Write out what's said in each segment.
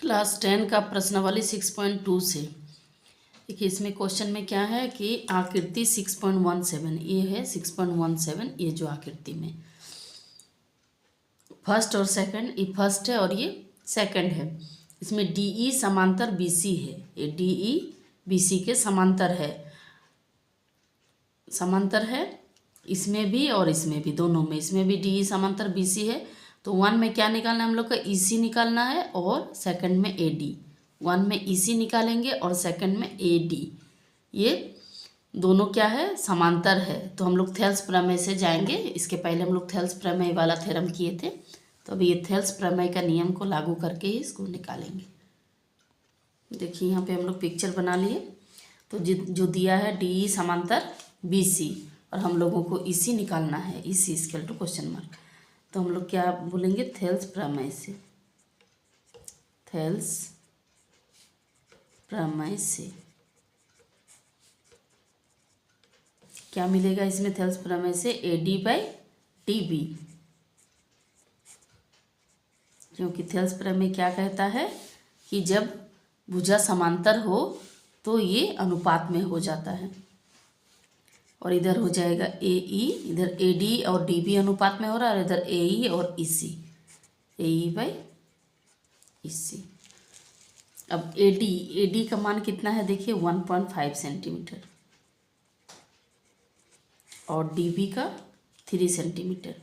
Class 10 का प्रश्नावली 6.2 से देखिए, इसमें क्वेश्चन में क्या है कि आकृति 6.17 ये है 6.17 ये जो आकृति में फर्स्ट और सेकंड, ये फर्स्ट है और ये सेकंड है। इसमें DE समांतर BC है, ये DE BC के समांतर है इसमें भी और इसमें भी, दोनों में। इसमें भी DE समांतर BC है। तो 1 में क्या निकालना है हम लोग का, EC निकालना है और सेकंड में AD। 1 में EC निकालेंगे और सेकंड में AD। ये दोनों क्या है, समांतर है। तो हम लोग थेल्स प्रमेय से जाएंगे। इसके पहले हम लोग थेल्स प्रमेय वाला थ्योरम किए थे, तो अभी ये थेल्स प्रमेय का नियम को लागू करके ही इसको निकालेंगे। देखिए यहाँ पे हम लोग पिक्चर बना लिए। तो जो दिया है DE समांतर BC और हम लोगों को EC निकालना है, EC equal to question mark. तो हम लोग क्या बोलेंगे, थेल्स प्रमेय से, थेल्स प्रमेय से क्या मिलेगा इसमें, थेल्स प्रमेय से AD/DB। क्योंकि थेल्स प्रमेय क्या कहता है कि जब भुजा समांतर हो तो ये अनुपात में हो जाता है। और इधर हो जाएगा AE, इधर AD और DB अनुपात में हो रहा है, और इधर AE और EC, AE/EC। अब AD का मान कितना है देखिए, 1.5 सेंटीमीटर और DB का 3 सेंटीमीटर,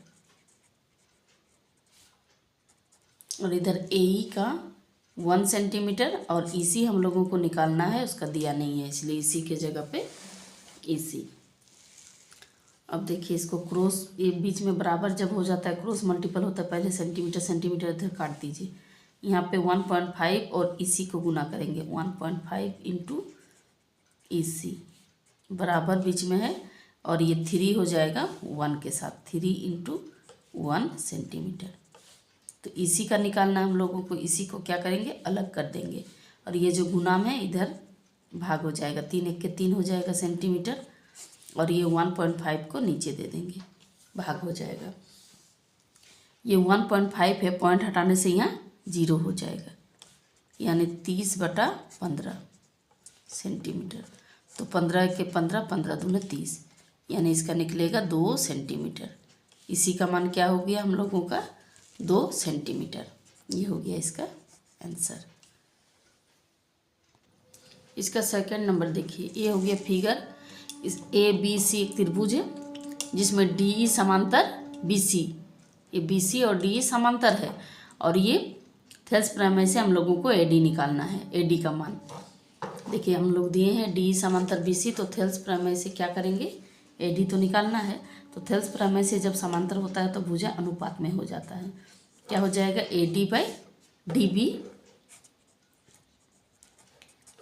और इधर AE का 1 सेंटीमीटर और EC हम लोगों को निकालना है, उसका दिया नहीं है, इसलिए EC के जगह पे EC। अब देखिए इसको क्रॉस, ये बीच में बराबर जब हो जाता है, क्रॉस मल्टीपल होता है, पहले सेंटीमीटर इधर काट दीजिए। यहाँ पे 1.5 और EC को गुना करेंगे, 1.5 इंटू EC बराबर बीच में है, और ये 3 हो जाएगा 1 के साथ, 3 इंटू 1 सेंटीमीटर। तो EC का निकालना हम लोगों को, EC को क्या करेंगे, अलग कर देंगे, और ये जो गुणाम है इधर भाग हो जाएगा, 3 1 के 3 हो जाएगा सेंटीमीटर, और ये 1.5 को नीचे दे देंगे, भाग हो जाएगा। ये 1.5 है, पॉइंट हटाने से यहाँ 0 हो जाएगा, यानी 30/15 सेंटीमीटर। तो 15 के 15, 15 दूने 30, यानी इसका निकलेगा 2 सेंटीमीटर। इसी का मान क्या हो गया हम लोगों का, 2 सेंटीमीटर। ये हो गया इसका आंसर। इसका सेकंड नंबर देखिए, ये हो गया फिगर। इस ABC एक त्रिभुज है जिसमें DE समांतर BC, ये BC और DE समांतर है, और ये थेल्स प्रमेय से हम लोगों को AD निकालना है, AD का मान। देखिए हम लोग दिए हैं DE समांतर BC, तो थेल्स प्रमेय से क्या करेंगे, AD तो निकालना है। तो थेल्स प्रमेय से जब समांतर होता है तो भुजा अनुपात में हो जाता है। क्या हो जाएगा, AD/DB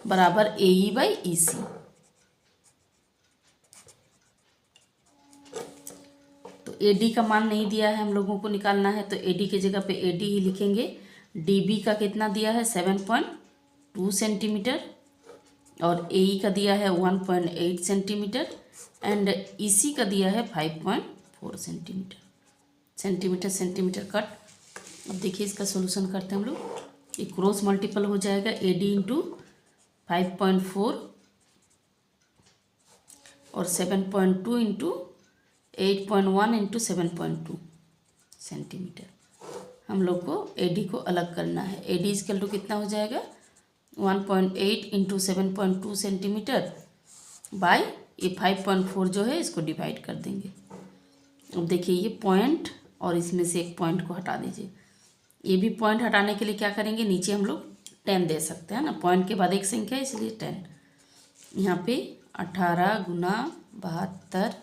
बराबर AE/EC। तो AD का मान नहीं दिया है, हम लोगों को निकालना है, तो AD की जगह पे AD ही लिखेंगे। DB का कितना दिया है, 7.2 सेंटीमीटर, और AE का दिया है 1.8 सेंटीमीटर, एंड EC का दिया है 5.4 सेंटीमीटर। Centimetre cut. अब देखिए इसका सॉल्यूशन करते हैं हम लोग। ये क्रॉस मल्टीपल हो जाएगा, AD इंटू 5.4 और 7.2 इंटू 8.1 इंटू 7.2 सेंटीमीटर। हम लोग को AD को अलग करना है। AD इक्वल टू कितना हो जाएगा, 1.8 इंटू 7.2 सेंटीमीटर बाय ये 5.4 जो है इसको डिवाइड कर देंगे। अब देखिए ये पॉइंट और इसमें से एक पॉइंट को हटा दीजिए। ये भी पॉइंट हटाने के लिए क्या करेंगे, नीचे हम लोग 10 दे सकते हैं ना, पॉइंट के बाद एक संख्या है इसलिए 10। यहाँ पे 18 गुना 72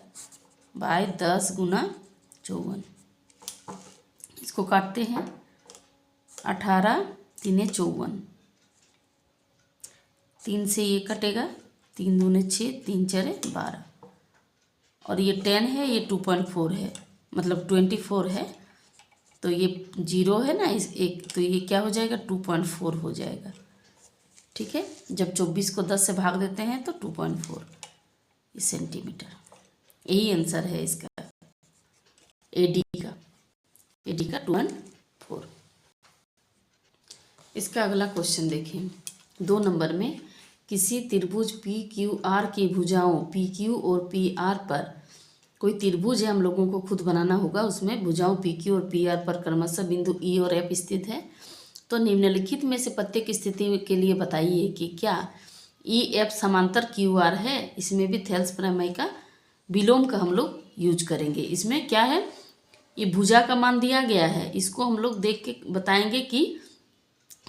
बाय 10 गुना 54, इसको काटते हैं। 18 3 54, 3 से ये कटेगा, 3 दूने 6, 3 4 12, और ये 10 है, ये 2.4 है, मतलब 24 है, तो ये 0 है ना इस एक, तो ये क्या हो जाएगा, 2.4 हो जाएगा। ठीक है, जब 24 को 10 से भाग देते हैं तो 2.4 सेंटीमीटर। यही आंसर है इसका AD का 2.4। इसका अगला क्वेश्चन देखें 2 नंबर में, किसी त्रिभुज पी क्यू आर की भुजाओं पी क्यू और पी आर पर, कोई त्रिभुज है, हम लोगों को खुद बनाना होगा, उसमें भुजाओं पी क्यू और पी आर पर क्रमशः बिंदु ई और एफ स्थित है। तो निम्नलिखित में से प्रत्येक स्थिति के लिए बताइए कि क्या ई एफ समांतर क्यू आर है। इसमें भी थेल्स प्रमेय का विलोम का हम लोग यूज करेंगे। इसमें क्या है, ये भुजा का मान दिया गया है, इसको हम लोग देख के बताएंगे कि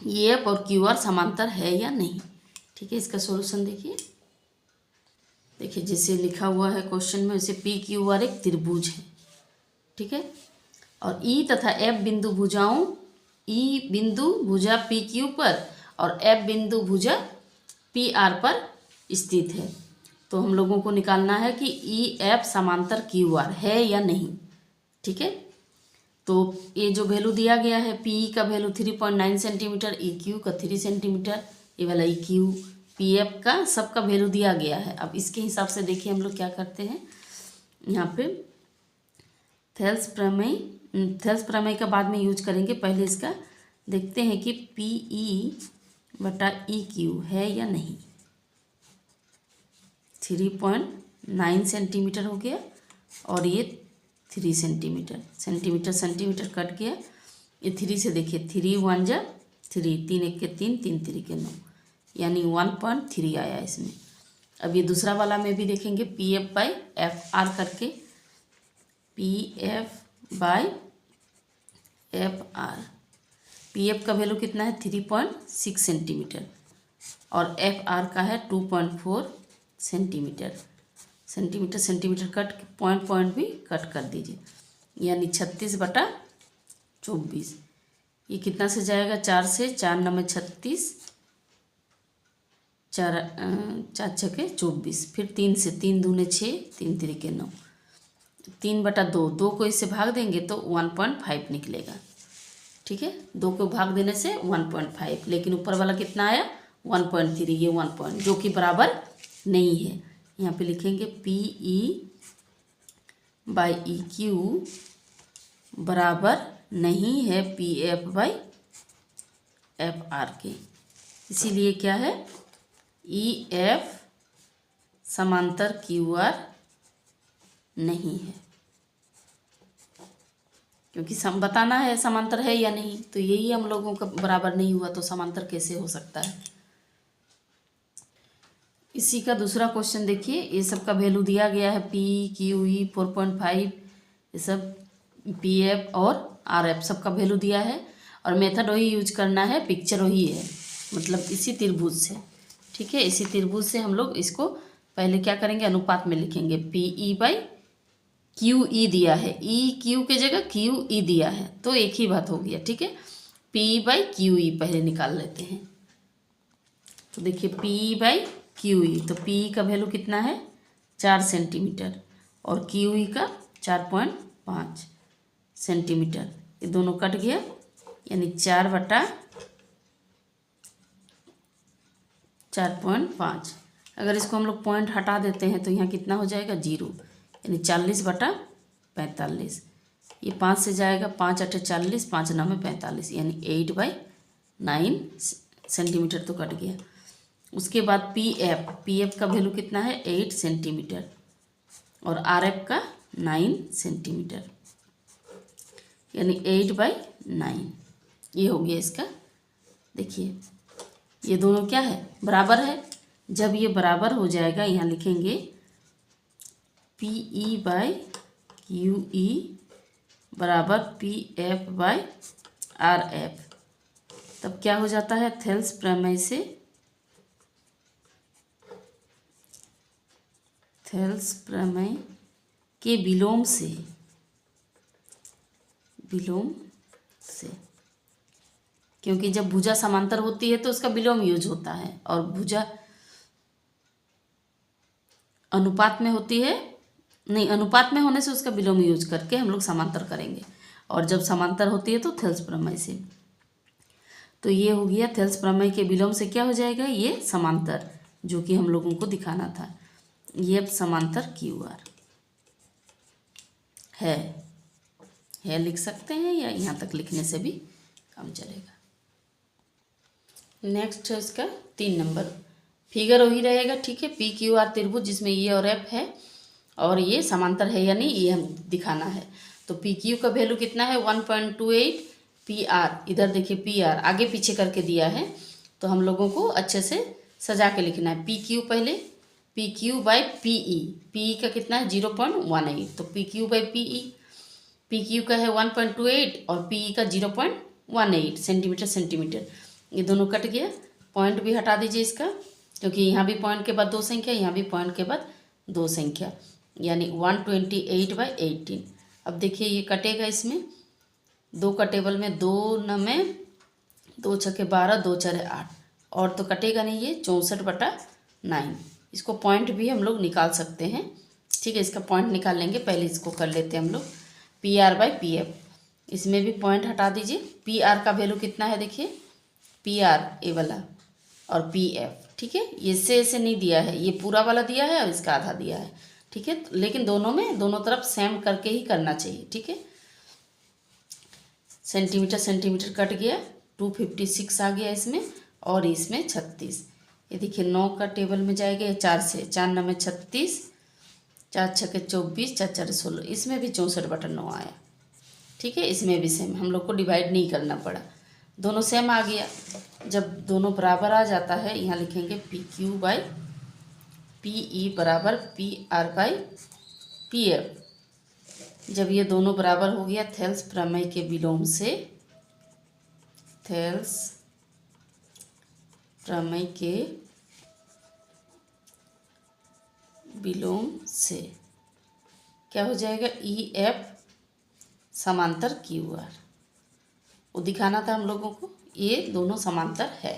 ई एफ और क्यू आर समांतर है या नहीं। ठीक है, इसका सॉल्यूशन देखिए जैसे लिखा हुआ है क्वेश्चन में, वैसे पी क्यू आर एक त्रिभुज है। ठीक है, और ई तथा एफ बिंदु भुजाओं, ई बिंदु भुजा पी क्यू पर और एफ बिंदु भुजा पी आर पर स्थित है। तो हम लोगों को निकालना है कि ई एफ समांतर क्यू आर है या नहीं। ठीक है, तो ये जो वैल्यू दिया गया है, पी का वैल्यू 3.9 सेंटीमीटर, ई क्यू का 3 सेंटीमीटर, ये वाला ई क्यू, पी एफ का सबका वैल्यू दिया गया है। अब इसके हिसाब से देखिए हम लोग क्या करते हैं, यहाँ पे थेल्स प्रमेय का बाद में यूज करेंगे। पहले इसका देखते हैं कि पी ई बटा ई क्यू है या नहीं। 3.9 सेंटीमीटर हो गया और ये 3 सेंटीमीटर, सेंटीमीटर कट गया। ये 3 से देखिए 3 1 जा 3, 3 1 के 3, 3 3 के 9, यानी 1.3 आया इसमें। अब ये दूसरा वाला में भी देखेंगे, P F by F R करके, P F by F R, P F का वैल्यू कितना है 3.6 सेंटीमीटर और एफ आर का है 2.4 सेंटीमीटर। सेंटीमीटर कट, पॉइंट भी कट कर दीजिए, यानी 36/24। ये कितना से जाएगा, 4 से, 4 9 में 36, 4 4 6 24, फिर 3 से, 3 दूने 6, 3 3 के 9, 3/2, 2 को इससे भाग देंगे तो 1.5 निकलेगा। ठीक है, 2 को भाग देने से 1.5, लेकिन ऊपर वाला कितना आया 1.3, ये 1 पॉइंट जो कि बराबर नहीं है। यहाँ पे लिखेंगे P E by E Q बराबर नहीं है P F by F are के। इसीलिए क्या है, ई एफ समांतर क्यू आर नहीं है, क्योंकि बताना है समांतर है या नहीं। तो यही हम लोगों का बराबर नहीं हुआ तो समांतर कैसे हो सकता है। इसी का दूसरा क्वेश्चन देखिए, ये सब का वैल्यू दिया गया है, पी क्यू ई 4.5, ये सब पी एफ और आर एफ सब का वैल्यू दिया है और मेथड वही यूज करना है, पिक्चर वही है, मतलब इसी त्रिभुज से। ठीक है, इसी त्रिभुज से हम लोग इसको पहले क्या करेंगे, अनुपात में लिखेंगे, पी ई बाई क्यू ई दिया है, ई क्यू के जगह क्यू ई दिया है, तो एक ही बात हो गया। ठीक है, पी बाई क्यू ई पहले निकाल लेते हैं। तो देखिए पी बाई क्यू ई, तो पी का वैल्यू कितना है 4 सेंटीमीटर और क्यू ई का 4.5 सेंटीमीटर, ये दोनों कट गया, यानी 4/4.5। अगर इसको हम लोग पॉइंट हटा देते हैं तो यहाँ कितना हो जाएगा 0, यानी 40/45। ये 5 से जाएगा, 5 8 40, 5 9 में 45, यानी 8/9 सेंटीमीटर तो कट गया। उसके बाद पी एफ का वैल्यू कितना है 8 सेंटीमीटर और आर एफ का 9 सेंटीमीटर, यानी 8/9। ये हो गया इसका। देखिए ये दोनों क्या है, बराबर है। जब ये बराबर हो जाएगा, यहाँ लिखेंगे P E by Q E बराबर P F by R F. तब क्या हो जाता है, थेल्स प्रमेय से, थेल्स प्रमेय के विलोम से क्योंकि जब भुजा समांतर होती है तो उसका विलोम यूज होता है, और भुजा अनुपात में होती है, नहीं, अनुपात में होने से उसका विलोम यूज करके हम लोग समांतर करेंगे, और जब समांतर होती है तो थेल्स प्रमेय से। तो ये हो गया थेल्स प्रमेय के विलोम से क्या हो जाएगा, ये समांतर, जो कि हम लोगों को दिखाना था। ये समांतर क्यू आर है लिख सकते हैं, या यहाँ तक लिखने से भी काम चलेगा। नेक्स्ट है इसका 3 नंबर। फिगर वही रहेगा, ठीक है। पी क्यू आर त्रिभुज जिसमें ये और एफ है और ये समांतर है या नहीं ये हम दिखाना है। तो पी क्यू का वैल्यू कितना है 1.28। पी आर इधर देखिए, पी आर आगे पीछे करके दिया है तो हम लोगों को अच्छे से सजा के लिखना है। पी क्यू पहले P Q by P E, P E का कितना है 0.18, तो P Q by P E, P Q का है 1.28 और पी ई का 0.18 सेंटीमीटर सेंटीमीटर। ये दोनों कट गया। पॉइंट भी हटा दीजिए इसका, क्योंकि यहाँ भी पॉइंट के बाद 2 संख्या, यहाँ भी पॉइंट के बाद 2 संख्या, यानी 128/18। अब देखिए ये कटेगा इसमें, 2 का टेबल में 2 न में 2 छके 12, 2 चरे 8, और तो कटेगा नहीं, ये 64/9। इसको पॉइंट भी हम लोग निकाल सकते हैं, ठीक है। इसका पॉइंट निकाल लेंगे, पहले इसको कर लेते हैं हम लोग। P R by P F, इसमें भी पॉइंट हटा दीजिए। पी आर का वैल्यू कितना है देखिए, पी आर ए वाला और पी एफ, ठीक है। इससे ऐसे नहीं दिया है, ये पूरा वाला दिया है और इसका आधा दिया है, ठीक है। लेकिन दोनों में दोनों तरफ सेम करके ही करना चाहिए, ठीक है। सेंटीमीटर सेंटीमीटर कट गया, 256 आ गया इसमें, और इसमें 36। ये देखिए 9 का टेबल में जाएगा 4 से, 4 9 में 36, 4 छके 24, 4 4 16, इसमें भी 64/9 आया, ठीक है। इसमें भी सेम, हम लोग को डिवाइड नहीं करना पड़ा, दोनों सेम आ गया। जब दोनों बराबर आ जाता है, यहाँ लिखेंगे P Q by P E बराबर P R by P F. जब ये दोनों बराबर हो गया, थेल्स प्रमेय के विलोम से, थेल्स प्रमेय के विलोम से क्या हो जाएगा, ई एफ समांतर क्यू आर। वो दिखाना था हम लोगों को, ये दोनों समांतर है।